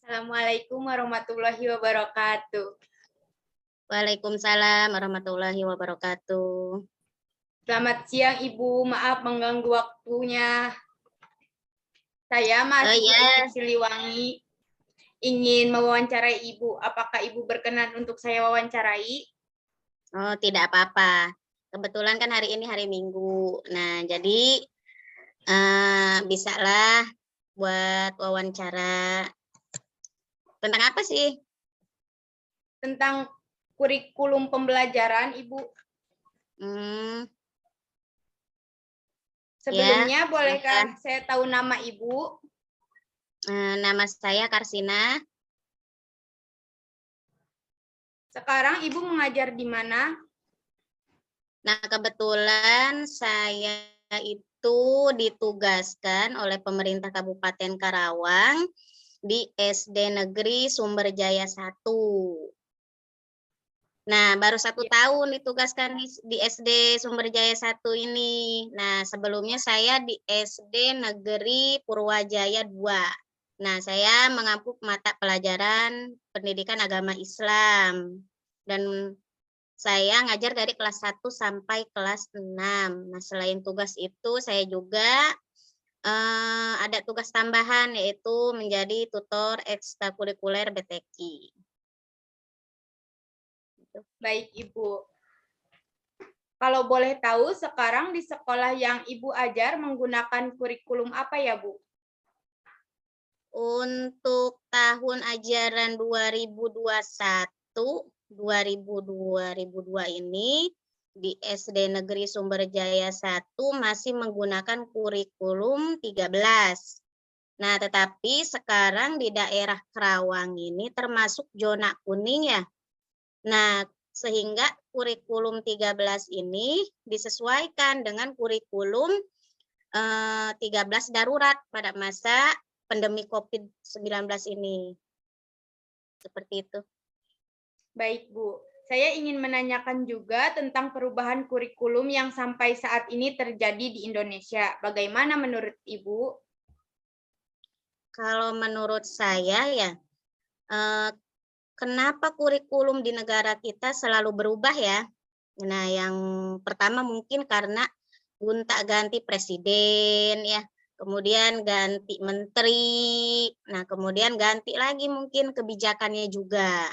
Assalamualaikum warahmatullahi wabarakatuh. Waalaikumsalam warahmatullahi wabarakatuh. Selamat siang Ibu, maaf mengganggu waktunya. Saya mahasiswa IPIP Siliwangi ingin mewawancarai Ibu. Apakah Ibu berkenan untuk saya wawancarai? Oh, tidak apa-apa. Kebetulan kan hari ini hari Minggu. Nah, jadi bisalah buat wawancara. Tentang apa sih? Tentang kurikulum pembelajaran, Ibu. Sebelumnya, Ya, bolehkah saya tahu nama Ibu? Nama saya Karsina. Sekarang Ibu mengajar di mana? Nah, kebetulan saya itu ditugaskan oleh pemerintah Kabupaten Karawang di SD Negeri Sumberjaya 1. Nah, baru 1 tahun ditugaskan di SD Sumberjaya 1 ini. Nah, sebelumnya saya di SD Negeri Purwajaya 2. Nah, saya mengampu mata pelajaran pendidikan agama Islam. Dan saya ngajar dari kelas 1 sampai kelas 6. Nah, selain tugas itu, saya juga ada tugas tambahan, yaitu menjadi tutor ekstrakurikuler BTQ. Baik, Ibu. Kalau boleh tahu, sekarang di sekolah yang Ibu ajar menggunakan kurikulum apa ya, Bu? Untuk tahun ajaran 2021-2022 ini, di SD Negeri Sumberjaya 1 masih menggunakan kurikulum 13. Nah, tetapi sekarang di daerah Karawang ini termasuk zona kuning ya. Nah, sehingga kurikulum 13 ini disesuaikan dengan kurikulum 13 darurat pada masa pandemi COVID-19 ini. Seperti itu. Baik, Bu. Saya ingin menanyakan juga tentang perubahan kurikulum yang sampai saat ini terjadi di Indonesia. Bagaimana menurut Ibu? Kalau menurut saya ya, kenapa kurikulum di negara kita selalu berubah ya? Nah, yang pertama mungkin karena gonta-ganti presiden ya, kemudian ganti menteri, nah kemudian ganti lagi mungkin kebijakannya juga.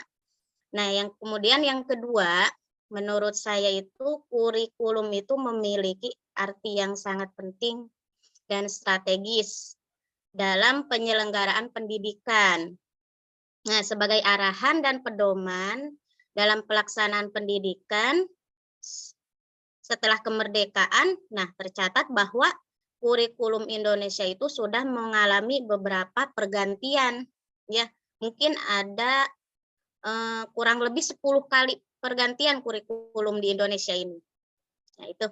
Nah, kemudian yang kedua, menurut saya itu kurikulum itu memiliki arti yang sangat penting dan strategis dalam penyelenggaraan pendidikan. Nah, sebagai arahan dan pedoman dalam pelaksanaan pendidikan setelah kemerdekaan, nah tercatat bahwa kurikulum Indonesia itu sudah mengalami beberapa pergantian, ya mungkin ada kurang lebih 10 kali pergantian kurikulum di Indonesia ini. Nah itu.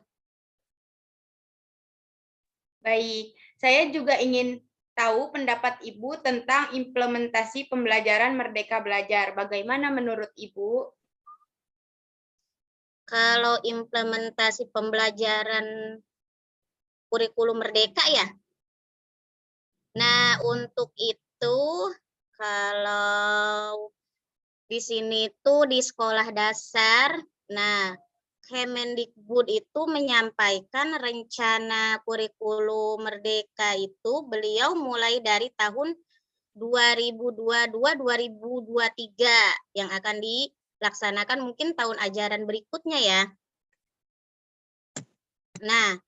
Baik, saya juga ingin tahu pendapat Ibu tentang implementasi pembelajaran Merdeka Belajar. Bagaimana menurut Ibu? Kalau implementasi pembelajaran kurikulum Merdeka ya. Nah, untuk itu kalau di sini tuh di sekolah dasar, nah Kemendikbud itu menyampaikan rencana kurikulum Merdeka itu beliau mulai dari tahun 2022-2023 yang akan dilaksanakan mungkin tahun ajaran berikutnya ya. Nah,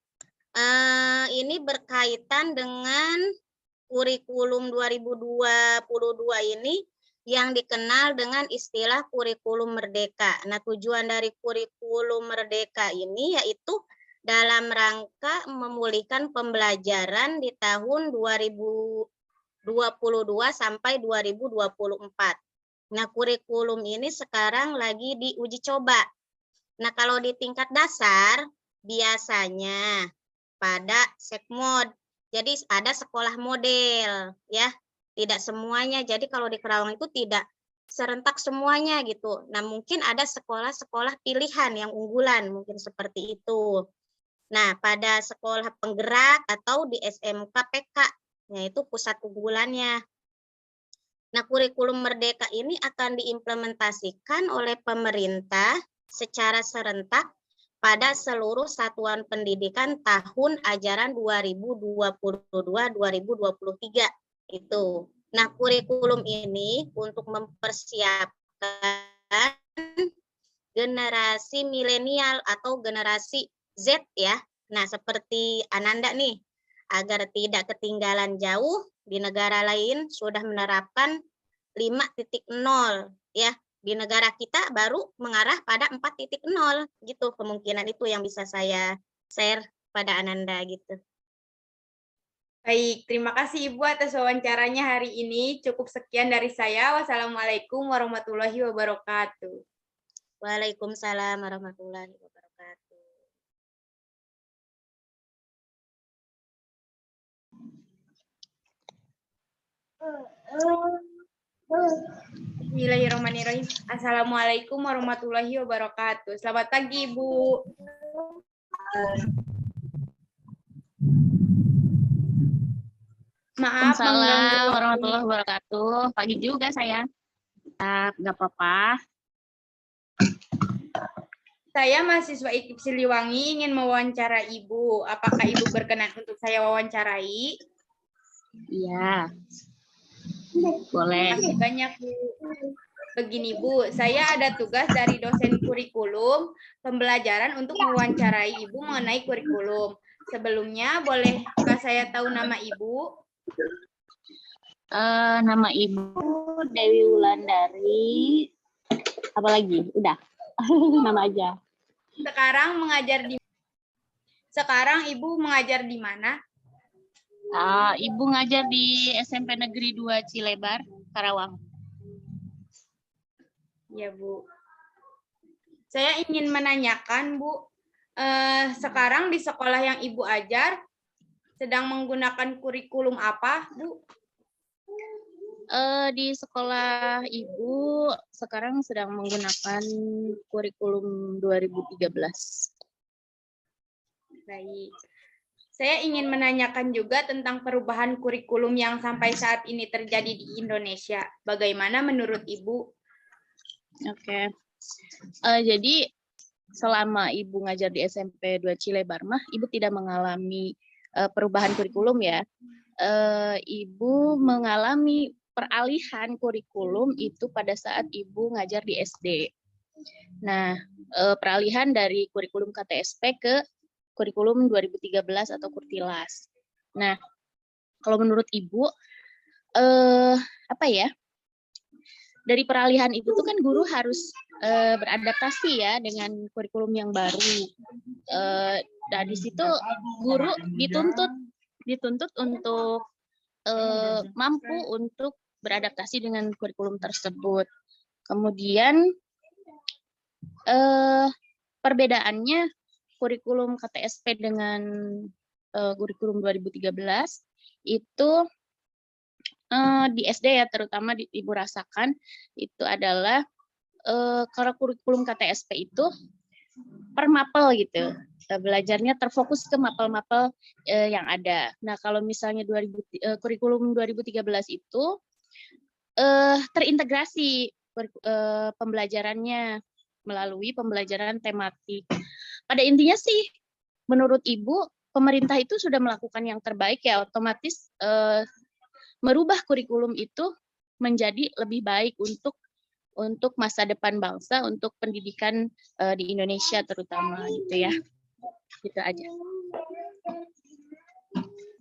ini berkaitan dengan kurikulum 2022 ini yang dikenal dengan istilah kurikulum merdeka. Nah, tujuan dari kurikulum merdeka ini yaitu dalam rangka memulihkan pembelajaran di tahun 2022 sampai 2024. Nah, kurikulum ini sekarang lagi diuji coba. Nah, kalau di tingkat dasar biasanya pada sekmod. Jadi ada sekolah model ya. Tidak semuanya. Jadi kalau di Karawang itu tidak serentak semuanya gitu. Nah, mungkin ada sekolah-sekolah pilihan yang unggulan mungkin seperti itu. Nah, pada sekolah penggerak atau di SMK PK, yaitu pusat unggulannya. Nah, kurikulum Merdeka ini akan diimplementasikan oleh pemerintah secara serentak pada seluruh satuan pendidikan tahun ajaran 2022-2023 itu. Nah, kurikulum ini untuk mempersiapkan generasi milenial atau generasi Z ya. Nah, seperti Ananda nih, agar tidak ketinggalan jauh, di negara lain sudah menerapkan 5.0 ya. Di negara kita baru mengarah pada 4.0 gitu. Kemungkinan itu yang bisa saya share pada Ananda gitu. Baik, terima kasih Ibu atas wawancaranya hari ini. Cukup sekian dari saya. Wassalamualaikum warahmatullahi wabarakatuh. Waalaikumsalam warahmatullahi wabarakatuh. Bismillahirrahmanirrahim. Assalamualaikum warahmatullahi wabarakatuh. Selamat pagi, Ibu. Maaf mengganggu Waalaikumsalam waktu. warahmatullahi wabarakatuh. Pagi juga saya. Nggak apa-apa. Saya mahasiswa IKIP Siliwangi ingin mewawancara Ibu. Apakah Ibu berkenan untuk saya wawancarai? Iya. Boleh. Terima kasih banyak, Bu. Begini, Bu, saya ada tugas dari dosen kurikulum pembelajaran untuk mewawancarai Ibu mengenai kurikulum. Sebelumnya, bolehkah saya tahu nama Ibu? Nama Ibu Dewi Wulandari. Apa lagi? Udah. Nama aja. Sekarang Ibu mengajar di mana? Ibu ngajar di SMP Negeri 2 Cilebar, Karawang. Ya, Bu. Saya ingin menanyakan, Bu, sekarang di sekolah yang Ibu ajar sedang menggunakan kurikulum apa, Bu? Di sekolah Ibu sekarang sedang menggunakan kurikulum 2013. Baik. Saya ingin menanyakan juga tentang perubahan kurikulum yang sampai saat ini terjadi di Indonesia. Bagaimana menurut Ibu? Oke. Jadi selama Ibu ngajar di SMP 2 Cilebar mah, Ibu tidak mengalami perubahan kurikulum ya. Ibu mengalami peralihan kurikulum itu pada saat Ibu ngajar di SD. Nah, peralihan dari kurikulum KTSP ke kurikulum 2013 atau Kurtilas. Nah, kalau menurut Ibu, apa ya? Dari peralihan itu tuh kan guru harus beradaptasi ya dengan kurikulum yang baru. Nah, di situ guru dituntut untuk mampu untuk beradaptasi dengan kurikulum tersebut. Kemudian perbedaannya kurikulum KTSP dengan kurikulum 2013 itu di SD ya terutama Ibu rasakan itu adalah kalau kurikulum KTSP itu per mapel gitu. Belajarnya terfokus ke mapel-mapel yang ada. Nah, kalau misalnya kurikulum 2013 itu terintegrasi pembelajarannya melalui pembelajaran tematik. Pada intinya sih, menurut Ibu, pemerintah itu sudah melakukan yang terbaik ya, otomatis merubah kurikulum itu menjadi lebih baik untuk masa depan bangsa, untuk pendidikan di Indonesia terutama gitu ya. Gitu aja.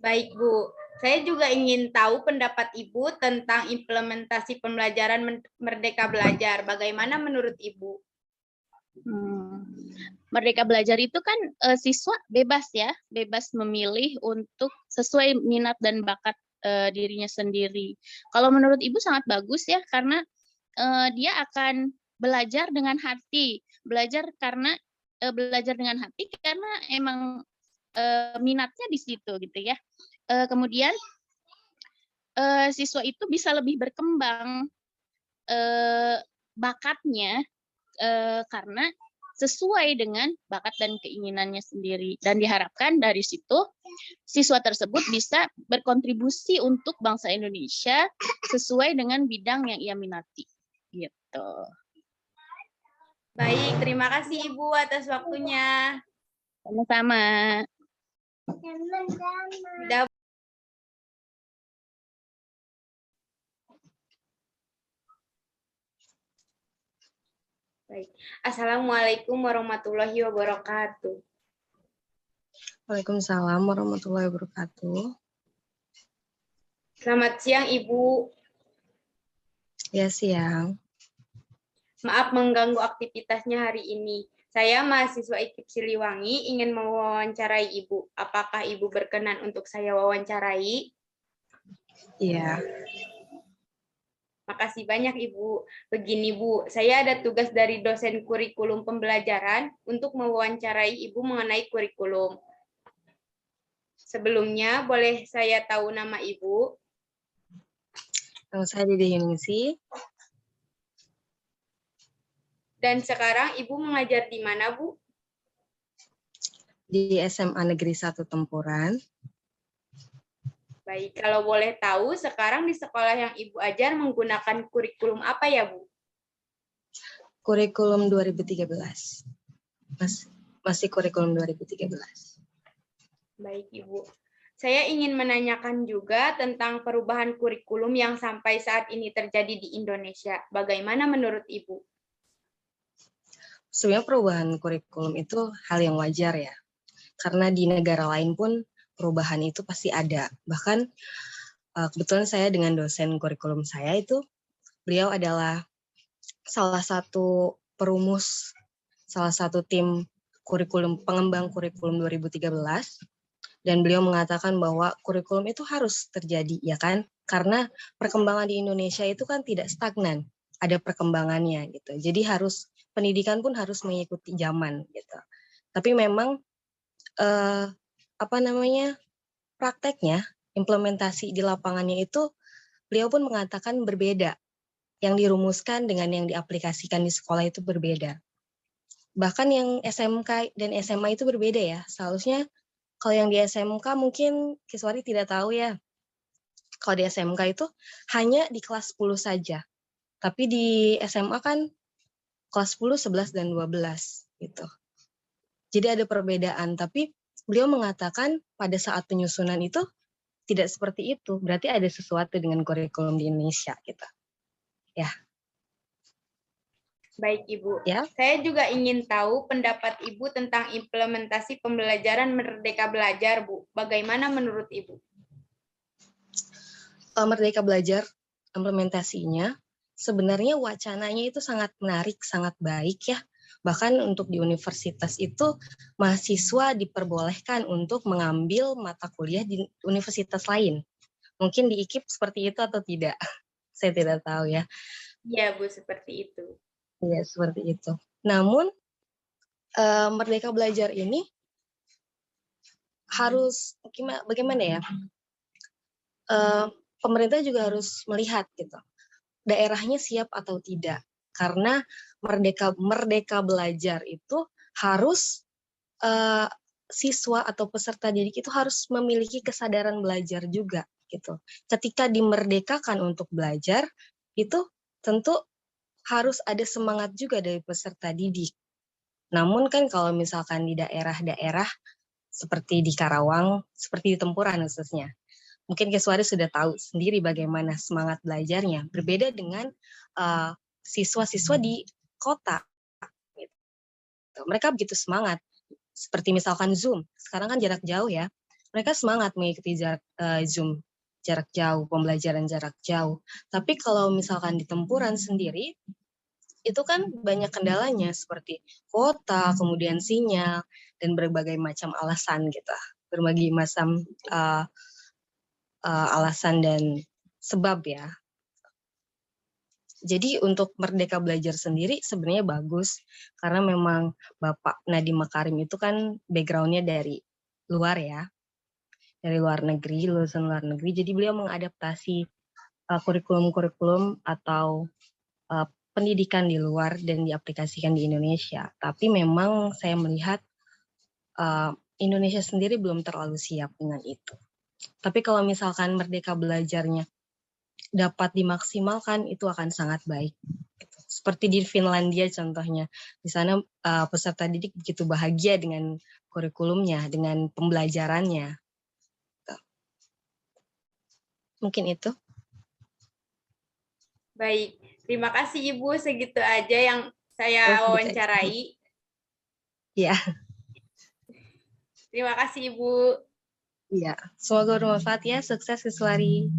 Baik, Bu. Saya juga ingin tahu pendapat Ibu tentang implementasi pembelajaran Merdeka Belajar. Bagaimana menurut Ibu? Merdeka Belajar itu kan siswa bebas ya, bebas memilih untuk sesuai minat dan bakat dirinya sendiri. Kalau menurut Ibu sangat bagus ya, karena dia akan belajar dengan hati, belajar dengan hati karena emang minatnya di situ gitu ya. Kemudian siswa itu bisa lebih berkembang bakatnya karena sesuai dengan bakat dan keinginannya sendiri. Dan diharapkan dari situ siswa tersebut bisa berkontribusi untuk bangsa Indonesia sesuai dengan bidang yang ia minati. Gitu. Baik, terima kasih Ibu atas waktunya. Sama-sama. Sudah. Baik. Assalamualaikum warahmatullahi wabarakatuh. Waalaikumsalam warahmatullahi wabarakatuh. Selamat siang Ibu. Ya, siang. Maaf mengganggu aktivitasnya hari ini. Saya mahasiswa IKIP Siliwangi ingin mewawancarai Ibu. Apakah Ibu berkenan untuk saya wawancarai? Iya. Makasih banyak Ibu. Begini Bu, saya ada tugas dari dosen kurikulum pembelajaran untuk mewawancarai Ibu mengenai kurikulum. Sebelumnya, boleh saya tahu nama Ibu? Nama saya Dede Yuningsi. Dan sekarang Ibu mengajar di mana, Bu? Di SMA Negeri 1 Tempuran. Baik, kalau boleh tahu, sekarang di sekolah yang Ibu ajar menggunakan kurikulum apa ya, Bu? Kurikulum 2013. Masih kurikulum 2013. Baik, Ibu. Saya ingin menanyakan juga tentang perubahan kurikulum yang sampai saat ini terjadi di Indonesia. Bagaimana menurut Ibu? Sebenarnya perubahan kurikulum itu hal yang wajar ya. Karena di negara lain pun perubahan itu pasti ada. Bahkan kebetulan saya dengan dosen kurikulum saya itu, beliau adalah salah satu perumus, salah satu tim kurikulum pengembang kurikulum 2013, dan beliau mengatakan bahwa kurikulum itu harus terjadi, ya kan? Karena perkembangan di Indonesia itu kan tidak stagnan, ada perkembangannya gitu. Jadi pendidikan pun harus mengikuti zaman gitu. Tapi memang prakteknya, implementasi di lapangannya itu beliau pun mengatakan berbeda. Yang dirumuskan dengan yang diaplikasikan di sekolah itu berbeda. Bahkan yang SMK dan SMA itu berbeda ya. Seharusnya kalau yang di SMK mungkin Kiswari tidak tahu ya. Kalau di SMK itu hanya di kelas 10 saja. Tapi di SMA kan kelas 10, 11, dan 12 gitu. Jadi ada perbedaan, tapi beliau mengatakan pada saat penyusunan itu tidak seperti itu. Berarti ada sesuatu dengan kurikulum di Indonesia gitu. Ya. Baik, Ibu. Ya. Saya juga ingin tahu pendapat Ibu tentang implementasi pembelajaran Merdeka Belajar, Bu. Bagaimana menurut Ibu? Merdeka Belajar, implementasinya, sebenarnya wacananya itu sangat menarik, sangat baik ya. Bahkan untuk di universitas itu, mahasiswa diperbolehkan untuk mengambil mata kuliah di universitas lain. Mungkin di IKIP seperti itu atau tidak? Saya tidak tahu ya. Iya, Bu, seperti itu. Iya, seperti itu. Namun, Merdeka Belajar ini harus, bagaimana ya? Pemerintah juga harus melihat gitu, daerahnya siap atau tidak. Karena Merdeka Belajar itu harus siswa atau peserta didik itu harus memiliki kesadaran belajar juga gitu. Ketika dimerdekakan untuk belajar, itu tentu harus ada semangat juga dari peserta didik. Namun kan kalau misalkan di daerah-daerah seperti di Karawang, seperti di Tempuran khususnya, mungkin Keswari sudah tahu sendiri bagaimana semangat belajarnya. Berbeda dengan siswa-siswa di kota. Gitu. Mereka begitu semangat. Seperti misalkan Zoom. Sekarang kan jarak jauh ya. Mereka semangat mengikuti Zoom jarak jauh, pembelajaran jarak jauh. Tapi kalau misalkan di Tempuran sendiri, itu kan banyak kendalanya seperti kuota, kemudian sinyal, dan berbagai macam alasan gitu. Berbagai macam alasan dan sebab ya. Jadi untuk Merdeka Belajar sendiri sebenarnya bagus karena memang Bapak Nadiem Makarim itu kan background-nya dari luar ya, dari luar negeri, lulusan luar negeri. Jadi beliau mengadaptasi kurikulum-kurikulum atau pendidikan di luar dan diaplikasikan di Indonesia. Tapi memang saya melihat Indonesia sendiri belum terlalu siap dengan itu. Tapi kalau misalkan Merdeka Belajarnya dapat dimaksimalkan, itu akan sangat baik. Seperti di Finlandia contohnya, di sana peserta didik begitu bahagia dengan kurikulumnya, dengan pembelajarannya. Mungkin itu. Baik, terima kasih Ibu. Segitu aja yang saya wawancarai. Ya. Terima kasih Ibu. Iya, semoga bermanfaat ya. Sukses siswari.